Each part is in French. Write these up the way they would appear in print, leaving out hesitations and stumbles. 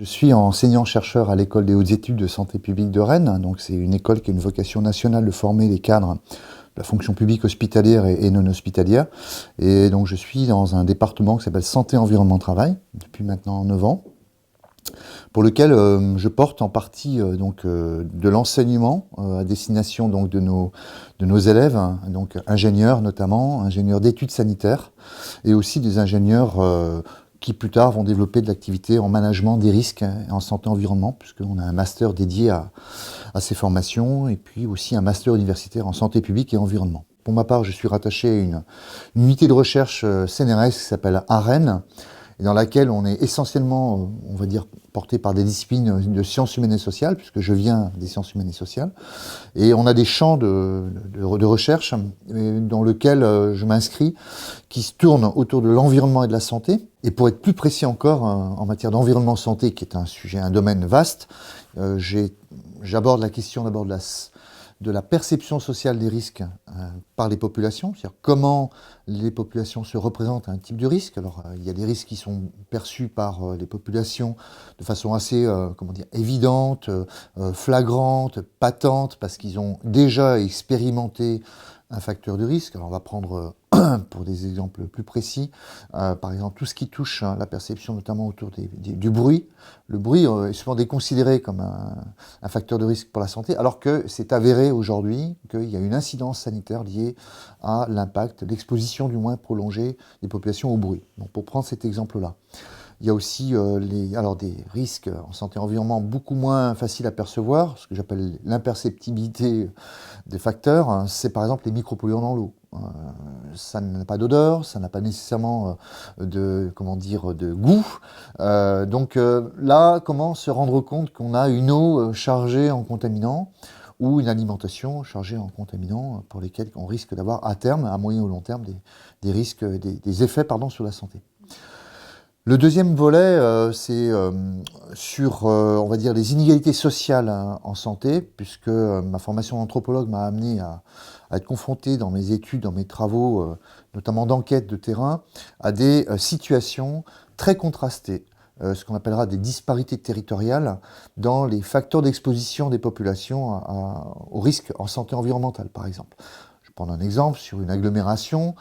Je suis enseignant-chercheur à l'École des hautes études de santé publique de Rennes. Donc c'est une école qui a une vocation nationale de former les cadres de la fonction publique hospitalière et non hospitalière. Et donc je suis dans un département qui s'appelle Santé, Environnement, Travail, depuis maintenant 9 ans, pour lequel je porte en partie de l'enseignement à destination donc, de nos élèves, donc ingénieurs notamment, ingénieurs d'études sanitaires, et aussi des ingénieurs qui plus tard vont développer de l'activité en management des risques en santé-environnement, puisqu'on a un master dédié à ces formations, et puis aussi un master universitaire en santé publique et environnement. Pour ma part, je suis rattaché à une unité de recherche CNRS qui s'appelle AREN, et dans laquelle on est essentiellement, on va dire, porté par des disciplines de sciences humaines et sociales, puisque je viens des sciences humaines et sociales. Et on a des champs de recherche dans lesquels je m'inscris, qui se tournent autour de l'environnement et de la santé. Et pour être plus précis encore, en matière d'environnement-santé, qui est un sujet, un domaine vaste, j'aborde la question d'abord de la perception sociale des risques par les populations, c'est-à-dire comment les populations se représentent à un type de risque. Alors, il y a des risques qui sont perçus par les populations de façon assez évidente, flagrante, patente, parce qu'ils ont déjà expérimenté un facteur de risque. Alors, on va prendre, pour des exemples plus précis, par exemple, tout ce qui touche la perception, notamment autour du bruit. Le bruit est souvent déconsidéré comme un facteur de risque pour la santé, alors que c'est avéré aujourd'hui qu'il y a une incidence sanitaire liée à l'impact, l'exposition du moins prolongée des populations au bruit. Donc, pour prendre cet exemple-là. Il y a aussi des risques en santé-environnement beaucoup moins faciles à percevoir, ce que j'appelle l'imperceptibilité des facteurs. C'est par exemple les micropolluants dans l'eau. Ça n'a pas d'odeur, ça n'a pas nécessairement de goût. Là, comment se rendre compte qu'on a une eau chargée en contaminants ou une alimentation chargée en contaminants pour lesquels on risque d'avoir à terme, à moyen ou long terme, des risques, des effets sur la santé. Le deuxième volet, c'est sur, on va dire, les inégalités sociales en santé, puisque ma formation d'anthropologue m'a amené à être confronté dans mes études, dans mes travaux, notamment d'enquête de terrain, à des situations très contrastées, ce qu'on appellera des disparités territoriales dans les facteurs d'exposition des populations aux risques en santé environnementale, par exemple. Je vais prendre un exemple sur une agglomération,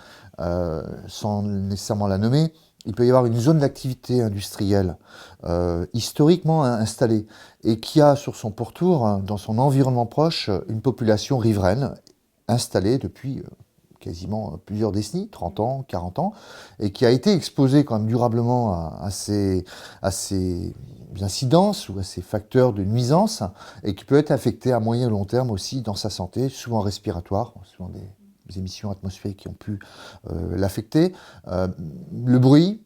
sans nécessairement la nommer. Il peut y avoir une zone d'activité industrielle historiquement installée et qui a sur son pourtour, dans son environnement proche, une population riveraine installée depuis quasiment plusieurs décennies, 30 ans, 40 ans, et qui a été exposée quand même durablement à ces incidences ou à ces facteurs de nuisance et qui peut être affectée à moyen et long terme aussi dans sa santé, souvent respiratoire, souvent des émissions atmosphériques qui ont pu l'affecter, le bruit,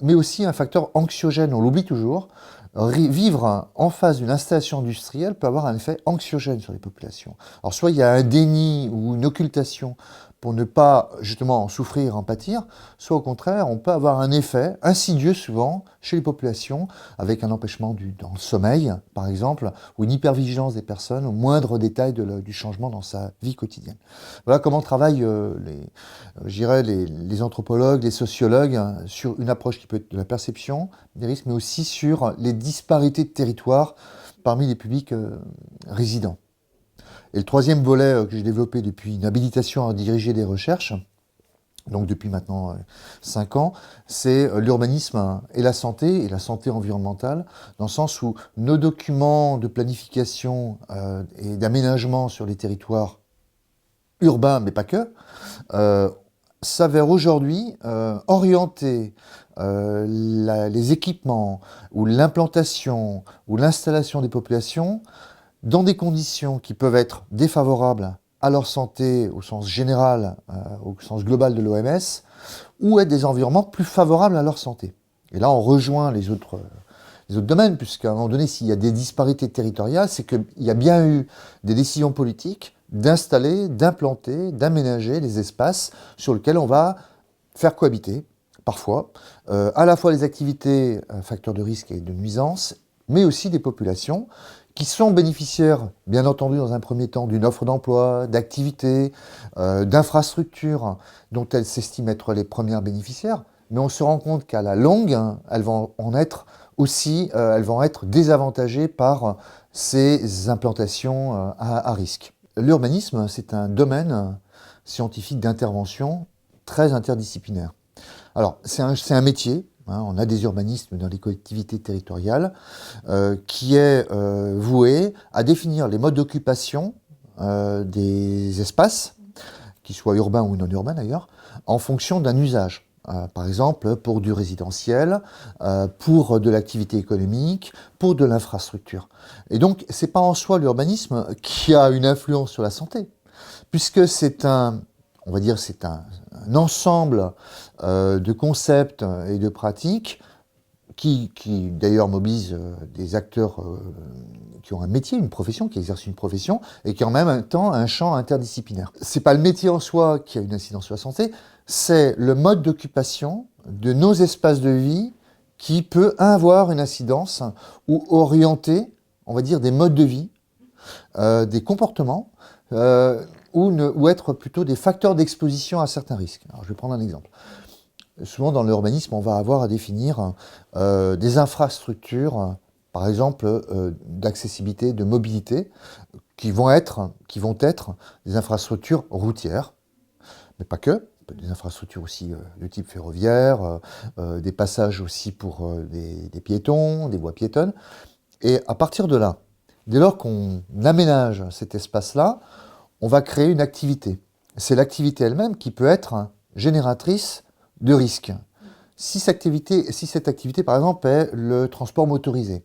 mais aussi un facteur anxiogène, on l'oublie toujours. Vivre en face d'une installation industrielle peut avoir un effet anxiogène sur les populations. Alors soit il y a un déni ou une occultation pour ne pas justement en souffrir, en pâtir, soit au contraire, on peut avoir un effet insidieux souvent chez les populations, avec un empêchement dans le sommeil, par exemple, ou une hypervigilance des personnes au moindre détail du changement dans sa vie quotidienne. Voilà comment travaillent les anthropologues, les sociologues, sur une approche qui peut être de la perception des risques, mais aussi sur les disparités de territoire parmi les publics résidents. Et le troisième volet que j'ai développé depuis une habilitation à diriger des recherches, donc depuis maintenant 5 ans, c'est l'urbanisme et la santé environnementale, dans le sens où nos documents de planification et d'aménagement sur les territoires urbains, mais pas que, s'avèrent aujourd'hui orienter les équipements ou l'implantation ou l'installation des populations dans des conditions qui peuvent être défavorables à leur santé au sens général, au sens global de l'OMS, ou être des environnements plus favorables à leur santé. Et là, on rejoint les autres domaines, puisqu'à un moment donné, s'il y a des disparités territoriales, c'est qu'il y a bien eu des décisions politiques d'installer, d'implanter, d'aménager les espaces sur lesquels on va faire cohabiter, parfois, à la fois les activités facteurs de risque et de nuisance, mais aussi des populations qui sont bénéficiaires, bien entendu, dans un premier temps, d'une offre d'emploi, d'activités, d'infrastructures dont elles s'estiment être les premières bénéficiaires, mais on se rend compte qu'à la longue, elles vont en être aussi, elles vont être désavantagées par ces implantations à risque. L'urbanisme, c'est un domaine scientifique d'intervention très interdisciplinaire. Alors, c'est un métier, hein, on a des urbanistes dans les collectivités territoriales, qui est voué à définir les modes d'occupation des espaces, qu'ils soient urbains ou non urbains d'ailleurs, en fonction d'un usage. Par exemple, pour du résidentiel, pour de l'activité économique, pour de l'infrastructure. Et donc, c'est pas en soi l'urbanisme qui a une influence sur la santé, puisque c'est on va dire, c'est un ensemble de concepts et de pratiques qui d'ailleurs mobilise des acteurs qui ont un métier, une profession, qui exercent une profession, et qui en même temps un champ interdisciplinaire. C'est pas le métier en soi qui a une incidence sur la santé, c'est le mode d'occupation de nos espaces de vie qui peut avoir une incidence ou orienter, on va dire, des modes de vie, des comportements, ou être plutôt des facteurs d'exposition à certains risques. Alors, je vais prendre un exemple. Souvent, dans l'urbanisme, on va avoir à définir des infrastructures, par exemple, d'accessibilité, de mobilité, qui vont être des infrastructures routières, mais pas que, des infrastructures aussi de type ferroviaire, des passages aussi pour des piétons, des voies piétonnes. Et à partir de là, dès lors qu'on aménage cet espace-là, on va créer une activité. C'est l'activité elle-même qui peut être génératrice de risques. Si cette activité, par exemple, est le transport motorisé,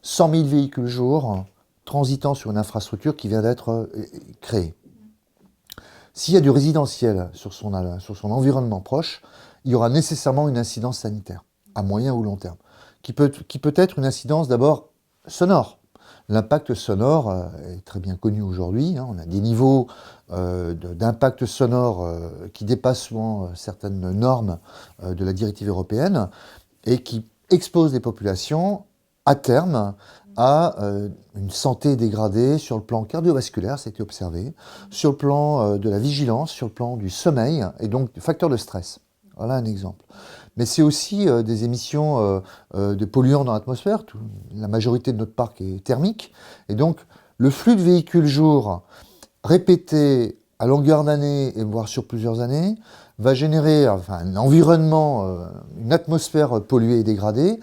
100 000 véhicules jour transitant sur une infrastructure qui vient d'être créée. S'il y a du résidentiel sur son environnement proche, il y aura nécessairement une incidence sanitaire, à moyen ou long terme, qui peut être une incidence d'abord sonore. L'impact sonore est très bien connu aujourd'hui. On a des niveaux d'impact sonore qui dépassent souvent certaines normes de la directive européenne et qui exposent les populations à terme à une santé dégradée sur le plan cardiovasculaire, ça a été observé, sur le plan de la vigilance, sur le plan du sommeil et donc du facteur de stress. Voilà un exemple. Mais c'est aussi des émissions de polluants dans l'atmosphère. La majorité de notre parc est thermique. Et donc, le flux de véhicules jour répété à longueur d'année, et voire sur plusieurs années, va générer un environnement, une atmosphère polluée et dégradée,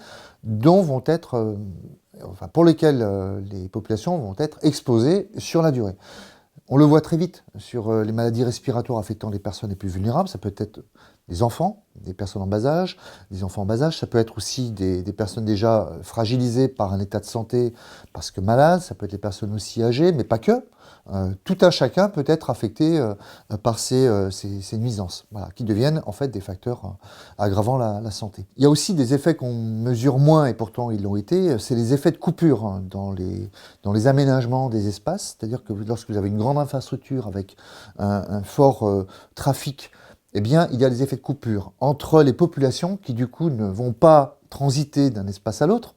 pour lesquelles les populations vont être exposées sur la durée. On le voit très vite sur les maladies respiratoires affectant les personnes les plus vulnérables. Ça peut être des enfants, des personnes en bas âge, des enfants en bas âge. Ça peut être aussi des personnes déjà fragilisées par un état de santé parce que malades. Ça peut être les personnes aussi âgées, mais pas que. Tout un chacun peut être affecté par ces nuisances, voilà, qui deviennent en fait des facteurs aggravant la santé. Il y a aussi des effets qu'on mesure moins, et pourtant ils l'ont été, c'est les effets de coupure dans les aménagements des espaces, c'est-à-dire que lorsque vous avez une grande infrastructure avec un fort trafic, eh bien, il y a des effets de coupure entre les populations qui, du coup, ne vont pas transiter d'un espace à l'autre,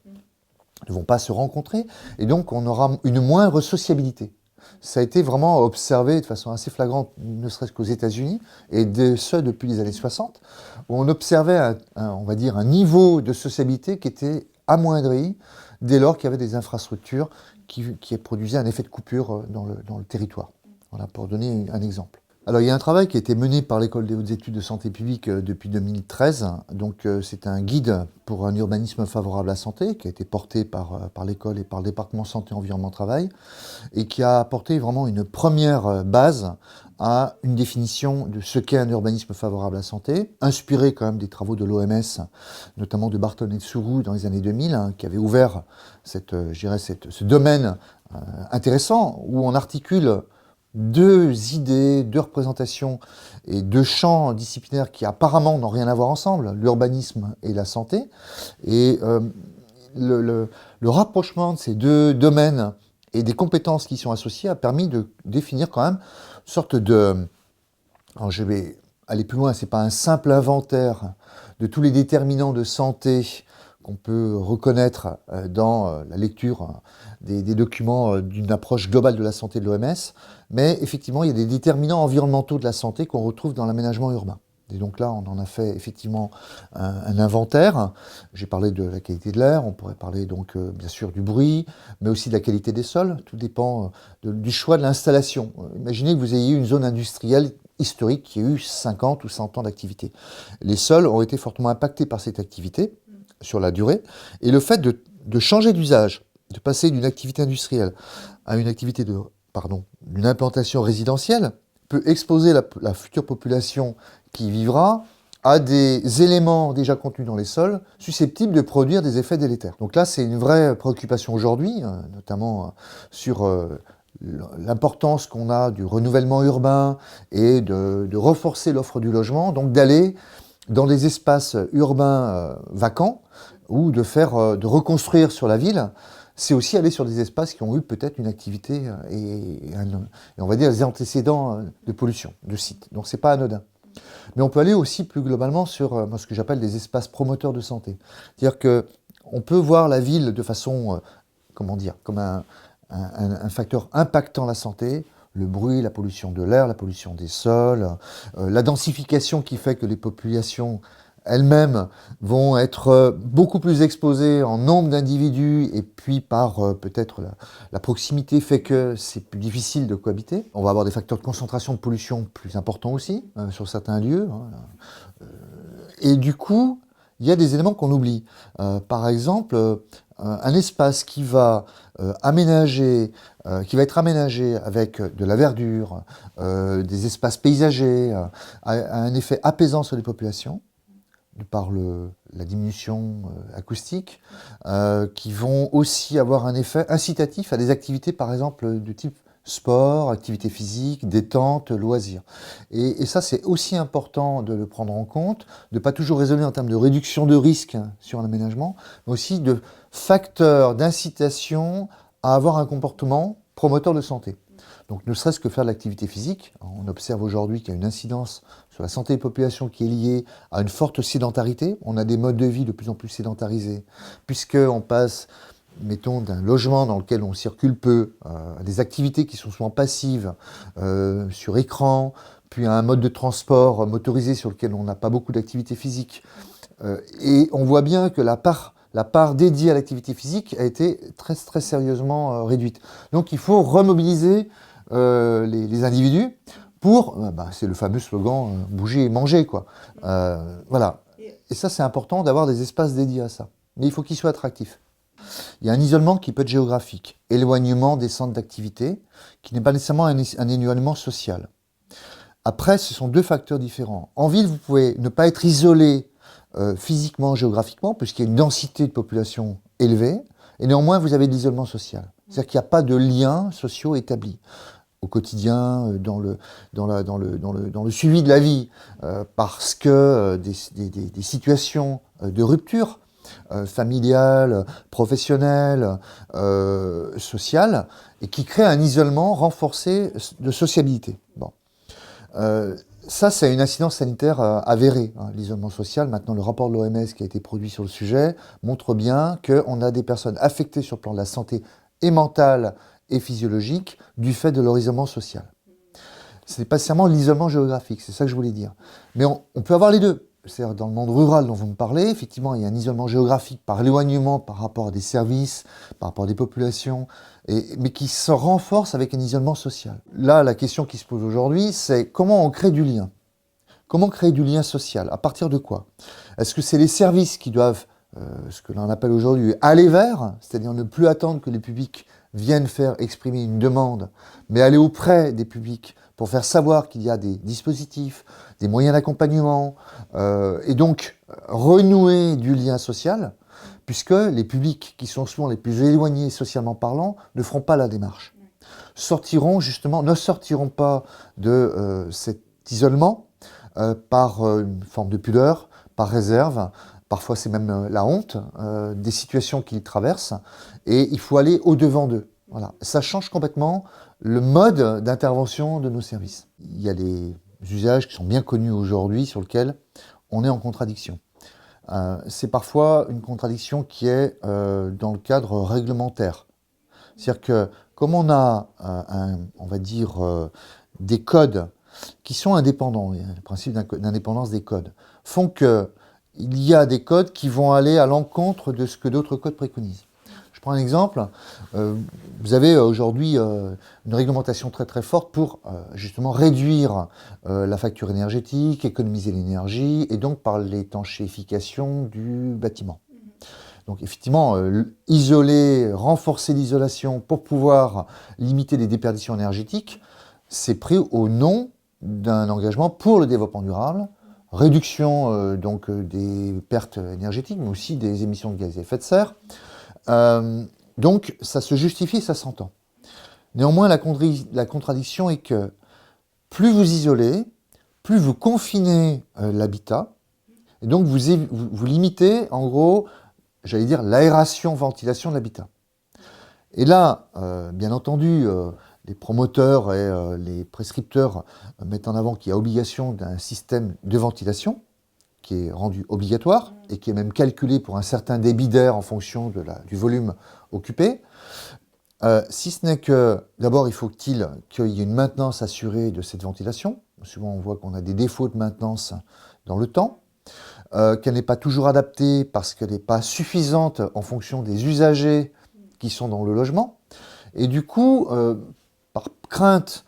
ne vont pas se rencontrer, et donc on aura une moindre sociabilité. Ça a été vraiment observé de façon assez flagrante, ne serait-ce qu'aux États-Unis, et ce depuis les années 60, où on observait on va dire, un niveau de sociabilité qui était amoindri dès lors qu'il y avait des infrastructures qui produisaient un effet de coupure dans le territoire. Voilà, pour donner un exemple. Alors, il y a un travail qui a été mené par l'École des hautes études de santé publique depuis 2013. Donc, c'est un guide pour un urbanisme favorable à la santé qui a été porté par l'école et par le département santé, environnement, travail et qui a apporté vraiment une première base à une définition de ce qu'est un urbanisme favorable à la santé, inspiré quand même des travaux de l'OMS, notamment de Barton et de Sourou dans les années 2000, qui avait ouvert ce domaine intéressant où on articule deux idées, deux représentations et deux champs disciplinaires qui apparemment n'ont rien à voir ensemble, l'urbanisme et la santé. Et le rapprochement de ces deux domaines et des compétences qui y sont associées a permis de définir quand même une sorte de... Alors je vais aller plus loin, ce n'est pas un simple inventaire de tous les déterminants de santé qu'on peut reconnaître dans la lecture des documents d'une approche globale de la santé de l'OMS, mais effectivement, il y a des déterminants environnementaux de la santé qu'on retrouve dans l'aménagement urbain. Et donc là, on en a fait effectivement un inventaire. J'ai parlé de la qualité de l'air, on pourrait parler donc bien sûr du bruit, mais aussi de la qualité des sols. Tout dépend du choix de l'installation. Imaginez que vous ayez une zone industrielle historique qui a eu 50 ou 100 ans d'activité. Les sols ont été fortement impactés par cette activité sur la durée, et le fait de changer d'usage, de passer d'une activité industrielle à une activité d'une implantation résidentielle, peut exposer la future population qui y vivra à des éléments déjà contenus dans les sols susceptibles de produire des effets délétères. Donc là, c'est une vraie préoccupation aujourd'hui, notamment sur l'importance qu'on a du renouvellement urbain et de renforcer l'offre du logement, donc d'aller dans des espaces urbains vacants ou de reconstruire sur la ville. C'est aussi aller sur des espaces qui ont eu peut-être une activité et on va dire des antécédents de pollution, de site. Donc c'est pas anodin. Mais on peut aller aussi plus globalement sur ce que j'appelle des espaces promoteurs de santé. C'est-à-dire qu'on peut voir la ville de façon, comme un facteur impactant la santé, le bruit, la pollution de l'air, la pollution des sols, la densification qui fait que les populations elles-mêmes vont être beaucoup plus exposées en nombre d'individus et puis par peut-être la proximité fait que c'est plus difficile de cohabiter. On va avoir des facteurs de concentration de pollution plus importants aussi sur certains lieux. Et du coup, il y a des éléments qu'on oublie. Par exemple, un espace qui va être aménagé avec de la verdure, des espaces paysagers, a un effet apaisant sur les populations par la diminution acoustique, qui vont aussi avoir un effet incitatif à des activités, par exemple, de type sport, activité physique, détente, loisirs. Et ça, c'est aussi important de le prendre en compte, de ne pas toujours raisonner en termes de réduction de risque sur l'aménagement, mais aussi de facteurs d'incitation à avoir un comportement promoteur de santé. Donc ne serait-ce que faire de l'activité physique, on observe aujourd'hui qu'il y a une incidence sur la santé des populations qui est liée à une forte sédentarité. On a des modes de vie de plus en plus sédentarisés, puisqu'on passe, mettons, d'un logement dans lequel on circule peu, à des activités qui sont souvent passives, sur écran, puis à un mode de transport motorisé sur lequel on n'a pas beaucoup d'activité physique. Et on voit bien que la part dédiée à l'activité physique a été très, très sérieusement réduite. Donc il faut remobiliser les individus pour, c'est le fameux slogan bouger et manger, quoi. Voilà. Et ça, c'est important d'avoir des espaces dédiés à ça. Mais il faut qu'ils soient attractifs. Il y a un isolement qui peut être géographique, éloignement des centres d'activité, qui n'est pas nécessairement un éloignement social. Après, ce sont deux facteurs différents. En ville, vous pouvez ne pas être isolé physiquement, géographiquement, puisqu'il y a une densité de population élevée, et néanmoins, vous avez de l'isolement social. C'est-à-dire qu'il n'y a pas de liens sociaux établis au quotidien, dans le suivi de la vie, parce que des situations de rupture familiale, professionnelle, sociale, et qui créent un isolement renforcé de sociabilité. Bon. Ça, c'est une incidence sanitaire avérée, l'isolement social. Maintenant, le rapport de l'OMS qui a été produit sur le sujet montre bien qu'on a des personnes affectées sur le plan de la santé et mentale et physiologique du fait de leur isolement social. Ce n'est pas seulement l'isolement géographique, c'est ça que je voulais dire. Mais on peut avoir les deux. C'est-à-dire dans le monde rural dont vous me parlez, effectivement, il y a un isolement géographique par éloignement par rapport à des services, par rapport à des populations, mais qui se renforce avec un isolement social. Là, la question qui se pose aujourd'hui, c'est comment on crée du lien? Comment créer du lien social? À partir de quoi? Est-ce que c'est les services qui doivent, ce que l'on appelle aujourd'hui, aller vers, c'est-à-dire ne plus attendre que les publics viennent faire exprimer une demande, mais aller auprès des publics pour faire savoir qu'il y a des dispositifs, des moyens d'accompagnement, et donc renouer du lien social, puisque les publics qui sont souvent les plus éloignés socialement parlant ne feront pas la démarche. Ne sortiront pas de cet isolement par une forme de pudeur, par réserve, parfois c'est même la honte des situations qu'ils traversent, et il faut aller au-devant d'eux. Voilà. Ça change complètement le mode d'intervention de nos services. Il y a des usages qui sont bien connus aujourd'hui sur lesquels on est en contradiction. C'est parfois une contradiction qui est dans le cadre réglementaire. C'est-à-dire que comme on a, on va dire, des codes qui sont indépendants, le principe d'indépendance des codes, font qu'il y a des codes qui vont aller à l'encontre de ce que d'autres codes préconisent. Je prends un exemple. Vous avez aujourd'hui une réglementation très très forte pour justement réduire la facture énergétique, économiser l'énergie et donc par l'étanchéification du bâtiment. Donc effectivement, isoler, renforcer l'isolation pour pouvoir limiter les déperditions énergétiques, c'est pris au nom d'un engagement pour le développement durable, réduction des pertes énergétiques, mais aussi des émissions de gaz à effet de serre. Donc ça se justifie, ça s'entend. Néanmoins, la contradiction est que plus vous isolez, plus vous confinez l'habitat, et donc vous limitez, en gros, j'allais dire, l'aération-ventilation de l'habitat. Et là, bien entendu, les promoteurs et les prescripteurs mettent en avant qu'il y a obligation d'un système de ventilation qui est rendu obligatoire et qui est même calculé pour un certain débit d'air en fonction du volume occupé. Si ce n'est que, d'abord, il faut qu'il y ait une maintenance assurée de cette ventilation. Souvent, on voit qu'on a des défauts de maintenance dans le temps, qu'elle n'est pas toujours adaptée parce qu'elle n'est pas suffisante en fonction des usagers qui sont dans le logement. Et du coup, par crainte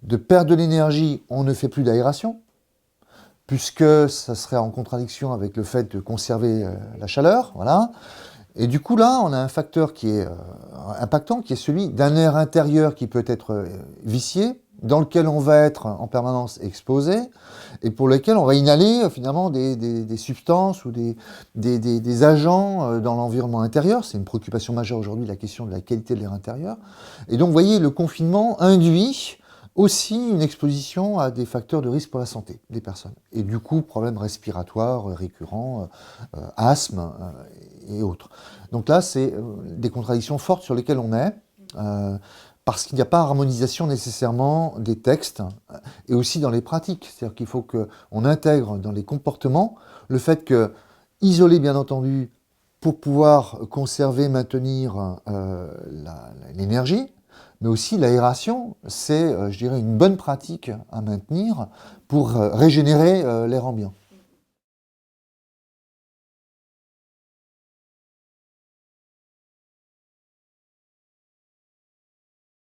de perdre de l'énergie, on ne fait plus d'aération, puisque ça serait en contradiction avec le fait de conserver la chaleur, voilà. Et du coup, là, on a un facteur qui est impactant, qui est celui d'un air intérieur qui peut être vicié, dans lequel on va être en permanence exposé, et pour lequel on va inhaler finalement des substances ou des agents dans l'environnement intérieur. C'est une préoccupation majeure aujourd'hui, la question de la qualité de l'air intérieur. Et donc, vous voyez, le confinement induit aussi une exposition à des facteurs de risque pour la santé des personnes. Et du coup, problèmes respiratoires récurrents, asthme et autres. Donc là, c'est des contradictions fortes sur lesquelles on est, parce qu'il n'y a pas harmonisation nécessairement des textes et aussi dans les pratiques. C'est-à-dire qu'il faut qu'on intègre dans les comportements le fait que, isoler bien entendu, pour pouvoir conserver, maintenir l'énergie, mais aussi l'aération, c'est, je dirais, une bonne pratique à maintenir pour régénérer l'air ambiant.